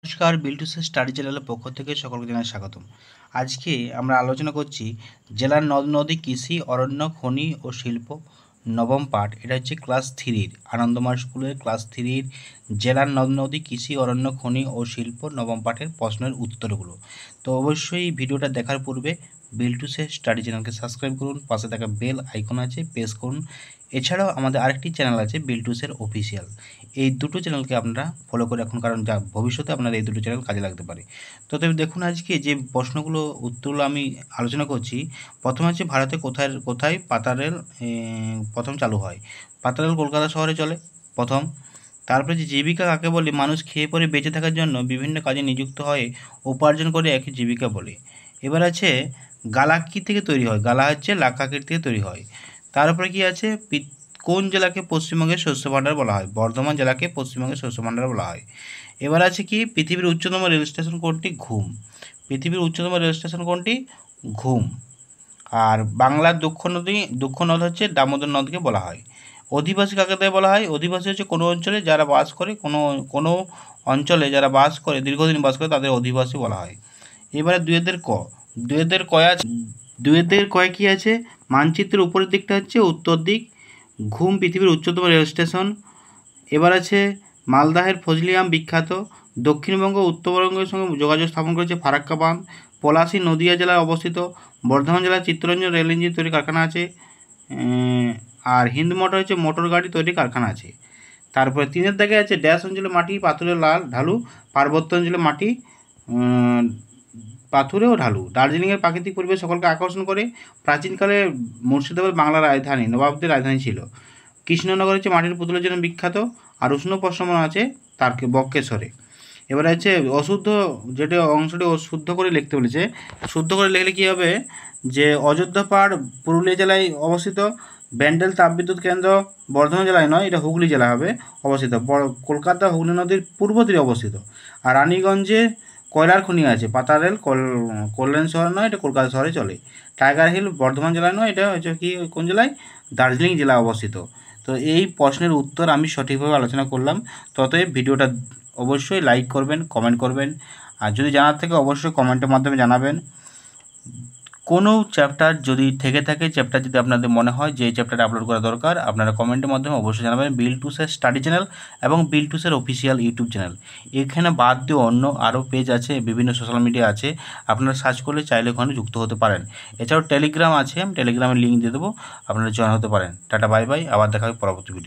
নমস্কার, বিল্টুসের স্টাডি চ্যানেলের পক্ষ থেকে সকলকে জানাই স্বাগতম। আজকে আমরা আলোচনা করছি জেলার নদ নদী, কৃষি, অরণ্য, খনি ও শিল্প, নবম পাঠ। এটা হচ্ছে ক্লাস 3-র আনন্দময় স্কুলের ক্লাস 3-র জেলার নদ নদী, কৃষি, অরণ্য, খনি ও শিল্প নবম পাঠের প্রশ্নের উত্তরগুলো। তো অবশ্যই ভিডিওটা দেখার পূর্বে বিল্টুসের স্টাডি চ্যানেলকে সাবস্ক্রাইব করুন, পাশে থাকা বেল আইকন আছে প্রেস করুন। এছাড়াও আমাদের আরেকটি চ্যানেল আছে বিল্টুসের অফিসিয়াল। এই দুটো চ্যানেলকে আপনারা ফলো করে রাখুন, কারণ যা ভবিষ্যতে আপনার এই দুটো চ্যানেল কাজে লাগতে পারে। তো তবে দেখুন আজকে যে প্রশ্নগুলো উত্তরগুলো আমি আলোচনা করছি। প্রথম হচ্ছে ভারতে কোথায় কোথায় পাতারেল প্রথম চালু হয়? পাতারেল কলকাতা শহরে চলে প্রথম। তারপরে যে জীবিকা কাকে বলে? মানুষ খেয়ে পরে বেঁচে থাকার জন্য বিভিন্ন কাজে নিযুক্ত হয়ে উপার্জন করে একই জীবিকা বলে। এবার আছে গালা কী থেকে তৈরি হয়? গালা হচ্ছে লাক্ষাকৃতি থেকে তৈরি হয়। তারপরে কি আছে? কোন জেলাকে পশ্চিমবঙ্গের শস্য ভাণ্ডার বলা হয়? বর্ধমান জেলাকে পশ্চিমবঙ্গের শস্য ভাণ্ডার বলা হয়। এবার আছে কি? পৃথিবীর উচ্চতম রেল স্টেশন কোনটি? ঘুম। পৃথিবীর উচ্চতম রেল স্টেশন কোনটি? ঘুম। আর বাংলার দুঃখ নদ হচ্ছে দামোদর নদকে বলা হয়। অধিবাসী কাকে তাই বলা হয়? অধিবাসী হচ্ছে কোনো অঞ্চলে যারা বাস করে, কোনো অঞ্চলে যারা বাস করে, দীর্ঘদিন বাস করে, তাদের অধিবাসী বলা হয়। এবারে দুয়েদের কয় কী আছে? মানচিত্রের উপরের দিকটা হচ্ছে উত্তর দিক। ঘুম পৃথিবীর উচ্চতম রেল স্টেশন। এবার আছে মালদাহের ফজলি আম বিখ্যাত। দক্ষিণবঙ্গ উত্তরবঙ্গের সঙ্গে যোগাযোগ স্থাপন করেছে ফারাক্কা বাঁধ। পলাশী নদিয়া জেলায় অবস্থিত। বর্ধমান জেলায় চিত্তরঞ্জন রেল ইঞ্জিন তৈরি কারখানা আছে। আর হিন্দ মোটর হচ্ছে মোটর গাড়ি তৈরি কারখানা আছে। তারপরে 3-এর দাগে আছে ড্যাশ অঞ্চলে মাটি পাথুরে লাল ঢালু, পার্বত্য অঞ্চলে মাটি পাথুরে ও ঢালু। দার্জিলিংয়ের প্রাকৃতিক পরিবেশ সকলকে আকর্ষণ করে। প্রাচীনকালে মুর্শিদাবাদ বাংলার রাজধানী, নবাবদের রাজধানী ছিল। কৃষ্ণনগর হচ্ছে মাটির পুতুলের জন্য বিখ্যাত। আর উষ্ণ প্রস্রবণ আছে তার বক্রেশ্বরে। এবারে হচ্ছে অশুদ্ধ যেটা অংশটি শুদ্ধ করে লিখতে বলেছে। শুদ্ধ করে লিখলে কী হবে? যে অযোধ্যা পাহাড় পুরুলিয়া জেলায় অবস্থিত। ব্যান্ডেল তাপবিদ্যুৎ কেন্দ্র বর্ধমান জেলায় নয়, এটা হুগলি জেলা হবে অবস্থিত। কলকাতা হুগলি নদীর পূর্ব তীরে অবস্থিত। আর রানীগঞ্জে কয়লার খনি আছে। পাতারেল কল্যাণ শহর নয়, এটা কলকাতা শহরে চলে। টাইগার হিল বর্ধমান জেলায় নয়, এটা হচ্ছে কি কোন জেলায়? দার্জিলিং জেলায় অবস্থিত। তো এই প্রশ্নের উত্তর আমি সঠিকভাবে আলোচনা করলাম। ততএব ভিডিওটা অবশ্যই লাইক করবেন, কমেন্ট করবেন। আর যদি জানার থাকে অবশ্যই কমেন্টের মাধ্যমে জানাবেন। কোনো চ্যাপ্টার যদি থেকে থাকে, চ্যাপ্টার যদি আপনাদের মনে হয় যে এই চ্যাপ্টারটা আপলোড করা দরকার, আপনারা কমেন্টের মাধ্যমে অবশ্যই জানাবেন। বিল্টুসের স্টাডি চ্যানেল এবং বিল্টুসের অফিসিয়াল ইউটিউব চ্যানেল, এখানে বাদ দিয়ে অন্য আরও পেজ আছে, বিভিন্ন সোশ্যাল মিডিয়া আছে, আপনারা সার্চ করলে চাইলে ওখানে যুক্ত হতে পারেন। এছাড়াও টেলিগ্রাম আছে, আমি টেলিগ্রামের লিঙ্ক দিয়ে দেবো, আপনারা জয়েন হতে পারেন। টাটা, বাই বাই, আবার দেখা হবে পরবর্তী ভিডিও।